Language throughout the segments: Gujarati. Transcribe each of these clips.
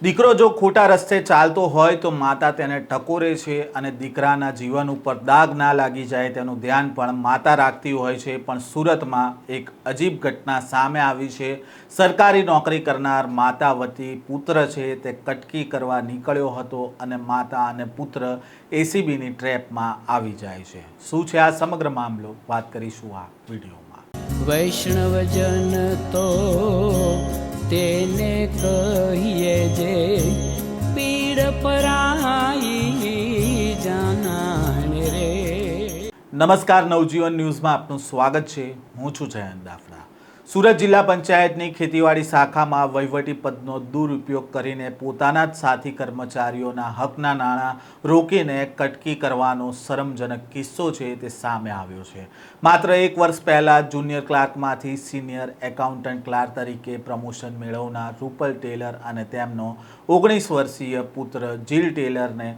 દીકરો જો ખોટા રસ્તે ચાલતો હોય તો માતા તેને ટકોરે છે અને દીકરાના જીવન ઉપર દાગ ના લાગી જાય તેનું ધ્યાન પણ માતા રાખતી હોય છે। પણ સુરતમાં એક અજીબ ઘટના સામે આવી છે। સરકારી નોકરી કરનાર માતા વતી પુત્ર છે તે કટકી કરવા નીકળ્યો હતો અને માતા અને પુત્ર એસીબીની ટ્રેપમાં આવી જાય છે। શું છે આ સમગ્ર મામલો, વાત કરીશું આ વિડીયોમાં। વૈષ્ણવજન તો તેને કહીએ જે પીડ પરાઈ જાનાને રે। નમસ્કાર, નવજીવન ન્યૂઝમાં આપનું સ્વાગત છે। હું છું જયંત દાફડા। સુરત જિલ્લા પંચાયતની ખેતીવાડી શાખામાં વહીવટી પદનો દુરુપયોગ કરીને પોતાના જ સાથી કર્મચારીઓના હકના નાણાં રોકીને કટકી કરવાનો શરમજનક કિસ્સો છે તે સામે આવ્યો છે। માત્ર એક વર્ષ પહેલાં જુનિયર ક્લાર્કમાંથી સિનિયર એકાઉન્ટન્ટ ક્લાર્ક તરીકે પ્રમોશન મેળવનાર રૂપલ ટેલર અને તેમનો 19 વર્ષીય પુત્ર જીલ ટેલરને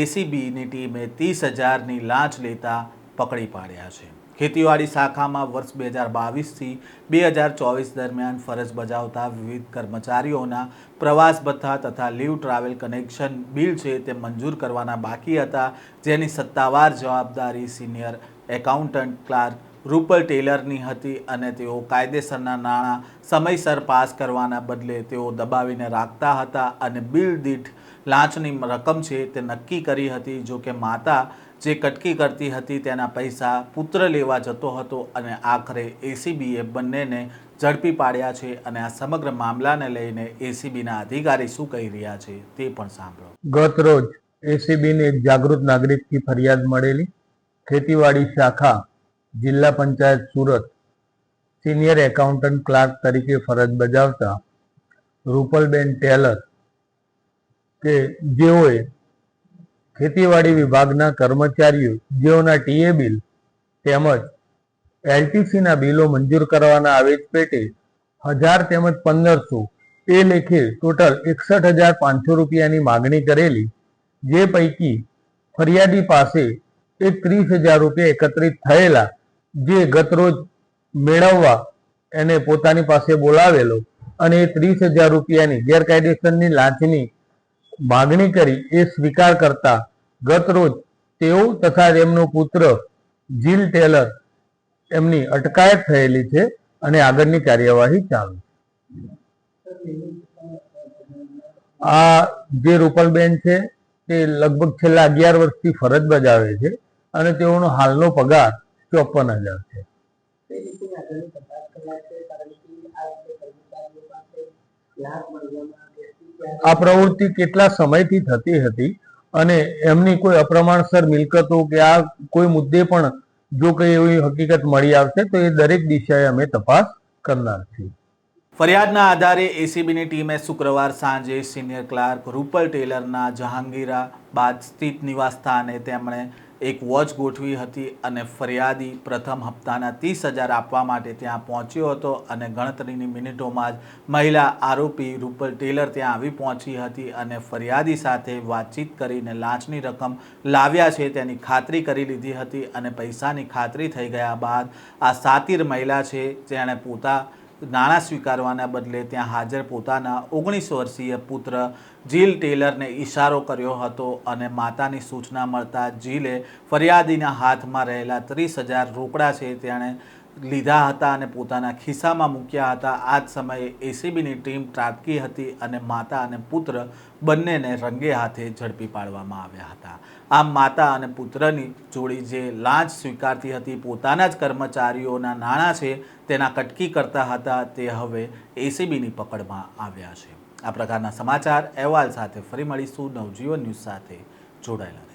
એસીબીની ટીમે 30,000ની લાંચ લેતા પકડી પાડ્યા છે। ખેતીવાડી શાખામાં વર્ષ 2022થી 2024 દરમિયાન ફરજ બજાવતા વિવિધ કર્મચારીઓના પ્રવાસ ભથ્થા તથા લીવ ટ્રાવેલ કનેક્શન બિલ છે તે મંજૂર કરવાના બાકી હતા, જેની સત્તાવાર જવાબદારી સિનિયર એકાઉન્ટન્ટ ક્લાર્ક રૂપલ ટેલરની હતી અને તેઓ કાયદેસરના નાણાં સમયસર પાસ કરવાના બદલે તેઓ દબાવીને રાખતા હતા અને બિલ દીઠ લાંચની રકમ છે તે નક્કી કરી હતી। જો કે માતા જે કટકી કરતી હતી તેના પૈસા પુત્ર લેવા જતો હતો અને આખરે એસીબીએ બંનેને ઝડપી પાડ્યા છે અને આ સમગ્ર મામલાને લઈને એસીબીના અધિકારી શું કહી રહ્યા છે તે પણ સાંભળો। ગત રોજ એસીબીને એક જાગૃત નાગરિકથી ફરિયાદ મળેલી। ખેતીવાડી શાખા જિલ્લા panchayat Surat senior accountant clerk તરીકે ફરજ બજાવતા રૂપલબેન ટેલર કે જેઓએ ખેતીવાડી વિભાગના કર્મચારીઓ જેઓના ટીએ બિલ તેમજ એલટીસીના બિલો મંજૂર કરવાના આવેજ પેટે 1000 તેમજ 1500 એ લેખે ટોટલ 61,500 રૂપિયાની માગણી કરેલી, જે પૈકી ફરિયાદી પાસે એક 30,000 રૂપિયા એકત્રિત થયેલા, જે ગતરોજ મેળવવા એને પોતાની પાસે બોલાવેલો અને એ 30,000 રૂપિયાની ગેરકાયદેસરની લાંચની માગણી કરી એ સ્વીકાર કરતા ગત રોજ તેઓ તથા તેમનો પુત્ર જીલ ટેલર એમની અટકાયત થયેલી છે અને આગળની કાર્યવાહી ચાલુ। આ જે રૂપલબેન છે તે લગભગ છેલ્લા 11 વર્ષથી ફરજ બજાવે છે અને તેઓનો હાલનો પગાર 54,000 છે। આ પ્રવૃત્તિ કેટલા સમયથી થતી હતી અને એમની કોઈ અપ્રમાણસર મિલકતો કે આ કોઈ મુદ્દે પણ જો કઈ એવી હકીકત મળી આવશે તો એ દરેક દિશાએ અમે તપાસ કરનાર છીએ। ફરિયાદના આધારે એસીબીની ટીમે શુક્રવાર સાંજે સિનિયર ક્લાર્ક રૂપલ ટેલરના જહાંગીરાબાદ સ્થિત નિવાસસ્થાને તેમણે એક વોચ ગોઠવી હતી અને ફરિયાદી પ્રથમ હપ્તાના 30,000 આપવા માટે ત્યાં પહોંચ્યો હતો અને ગણતરીની મિનિટોમાં જ મહિલા આરોપી રૂપલ ટેલર ત્યાં આવી પહોંચી હતી અને ફરિયાદી સાથે વાતચીત કરીને લાંચની રકમ લાવ્યા છે તેની ખાતરી કરી લીધી હતી અને પૈસાની ખાતરી થઈ ગયા બાદ આ સાતીર મહિલા છે જેણે નાણાં સ્વીકારવાના બદલે ત્યાં હાજર પોતાના 19 વર્ષીય પુત્ર જીલ ટેલરને ઇશારો કર્યો હતો અને માતાની સૂચના મળતા જીલે ફરિયાદીના હાથમાં રહેલા 30,000 રોકડા છે તેણે લીધા હતા અને પોતાના ખિસ્સામાં મૂક્યા હતા। આ જ સમયે એસીબીની ટીમ ત્રાટકી હતી અને માતા અને પુત્ર બંનેને રંગે હાથે ઝડપી પાડવામાં આવ્યા હતા। આમ માતા અને પુત્રની જોડી જે લાંચ સ્વીકારતી હતી, પોતાના જ કર્મચારીઓના નાણાં છે તેના કટકી કરતા હતા, તે હવે એસીબીની પકડમાં આવ્યા છે। આ પ્રકારના સમાચાર અહેવાલ સાથે ફરી મળીશું। નવજીવન ન્યૂઝ સાથે જોડાયેલા